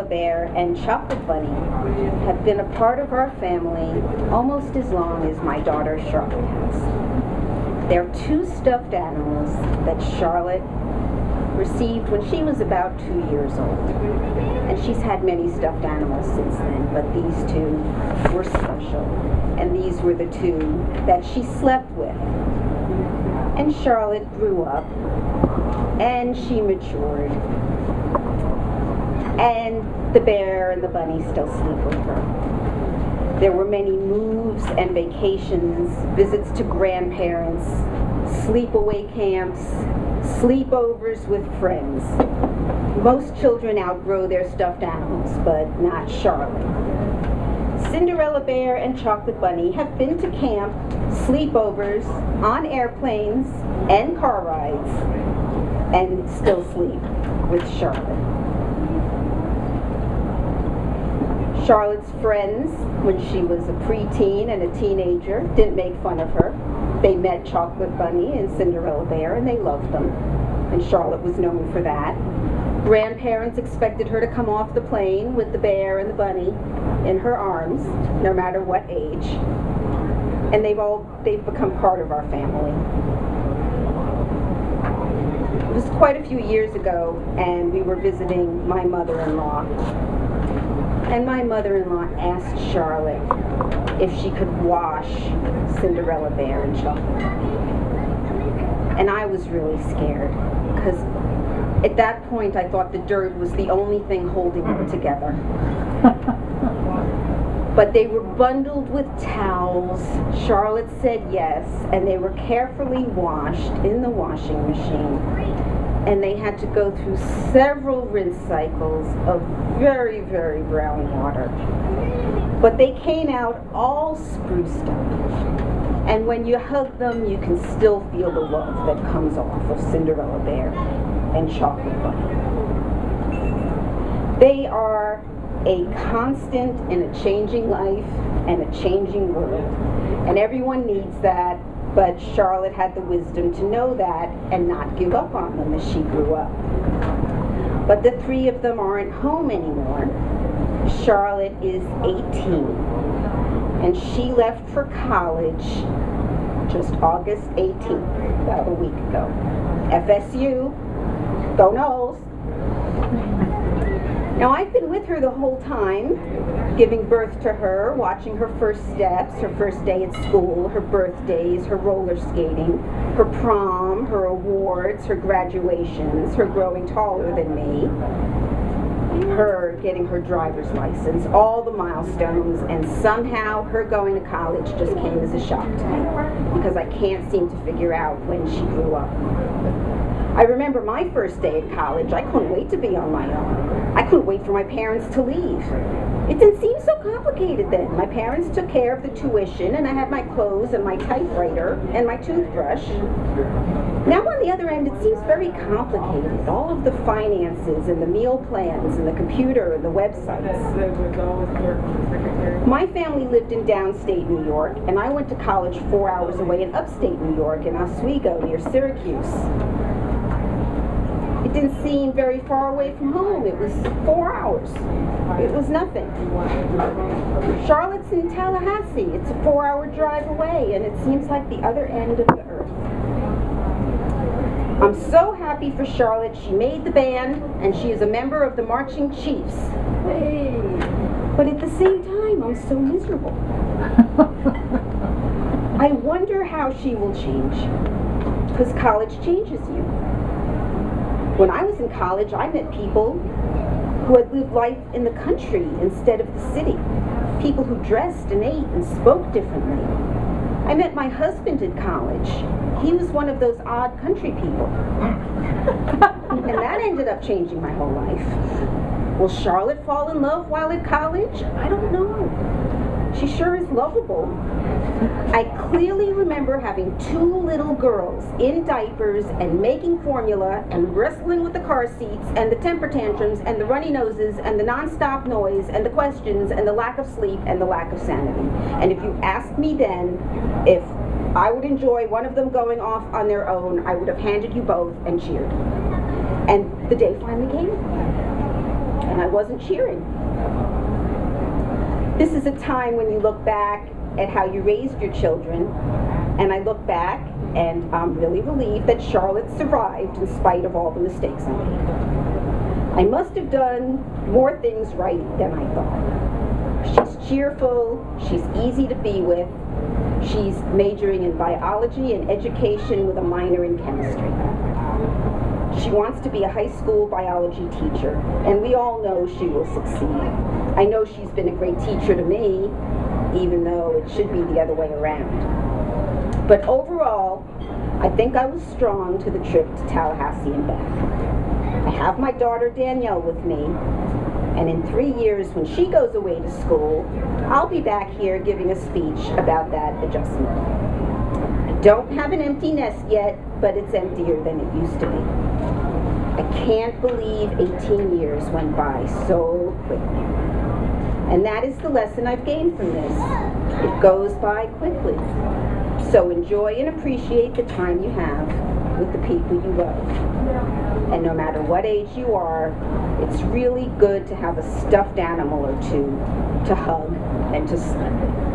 Bear and Chocolate Bunny have been a part of our family almost as long as my daughter Charlotte has. They're two stuffed animals that Charlotte received when she was about 2 years old. And she's had many stuffed animals since then, but these two were special. And these were the two that she slept with. And Charlotte grew up, and she matured. And the bear and the bunny still sleep with her. There were many moves and vacations, visits to grandparents, sleepaway camps, sleepovers with friends. Most children outgrow their stuffed animals, but not Charlotte. Cinderella Bear and Chocolate Bunny have been to camp, sleepovers, on airplanes, and car rides, and still sleep with Charlotte. Charlotte's friends, when she was a preteen and a teenager, didn't make fun of her. They met Chocolate Bunny and Cinderella Bear, and they loved them. And Charlotte was known for that. Grandparents expected her to come off the plane with the bear and the bunny in her arms, no matter what age. And they've become part of our family. It was quite a few years ago, and we were visiting my mother-in-law. And my mother-in-law asked Charlotte if she could wash Cinderella Bear and Chocolate. And I was really scared, because at that point I thought the dirt was the only thing holding them together. But they were bundled with towels. Charlotte said yes, and they were carefully washed in the washing machine. And they had to go through several rinse cycles of very, very brown water. But they came out all spruced up. And when you hug them, you can still feel the love that comes off of Cinderella Bear and Chocolate Bunny. They are a constant in a changing life and a changing world. And everyone needs that. But Charlotte had the wisdom to know that and not give up on them as she grew up. But the three of them aren't home anymore. Charlotte is 18, and she left for college just August 18th, about a week ago. FSU, go Noles. Now, I've been with her the whole time, giving birth to her, watching her first steps, her first day at school, her birthdays, her roller skating, her prom, her awards, her graduations, her growing taller than me, her getting her driver's license, all the milestones, and somehow her going to college just came as a shock to me, because I can't seem to figure out when she grew up. I remember my first day at college. I couldn't wait to be on my own. I couldn't wait for my parents to leave. It didn't seem so complicated then. My parents took care of the tuition, and I had my clothes and my typewriter and my toothbrush. Now on the other end, it seems very complicated. All of the finances and the meal plans and the computer and the websites. My family lived in downstate New York, and I went to college 4 hours away in upstate New York in Oswego near Syracuse. It didn't seem very far away from home. It was 4 hours. It was nothing. Charlotte's in Tallahassee. It's a 4-hour drive away, and it seems like the other end of the earth. I'm so happy for Charlotte. She made the band, and she is a member of the Marching Chiefs. Hey. But at the same time, I'm so miserable. I wonder how she will change, because college changes you. When I was in college, I met people who had lived life in the country instead of the city. People who dressed and ate and spoke differently. I met my husband at college. He was one of those odd country people. And that ended up changing my whole life. Will Charlotte fall in love while at college? I don't know. She sure is lovable. I clearly remember having 2 little girls in diapers and making formula and wrestling with the car seats and the temper tantrums and the runny noses and the non-stop noise and the questions and the lack of sleep and the lack of sanity. And if you asked me then if I would enjoy one of them going off on their own, I would have handed you both and cheered. And the day finally came. and I wasn't cheering. This is a time when you look back at how you raised your children, and I look back and I'm really relieved that Charlotte survived in spite of all the mistakes I made. I must have done more things right than I thought. She's cheerful, she's easy to be with, she's majoring in biology and education with a minor in chemistry. She wants to be a high school biology teacher, and we all know she will succeed. I know she's been a great teacher to me, even though it should be the other way around. But overall, I think I was strong to the trip to Tallahassee and back. I have my daughter Danielle with me, and in 3 years, when she goes away to school, I'll be back here giving a speech about that adjustment. I don't have an empty nest yet, but it's emptier than it used to be. I can't believe 18 years went by so quickly. And that is the lesson I've gained from this. It goes by quickly. So enjoy and appreciate the time you have with the people you love. And no matter what age you are, it's really good to have a stuffed animal or two to hug and to sleep.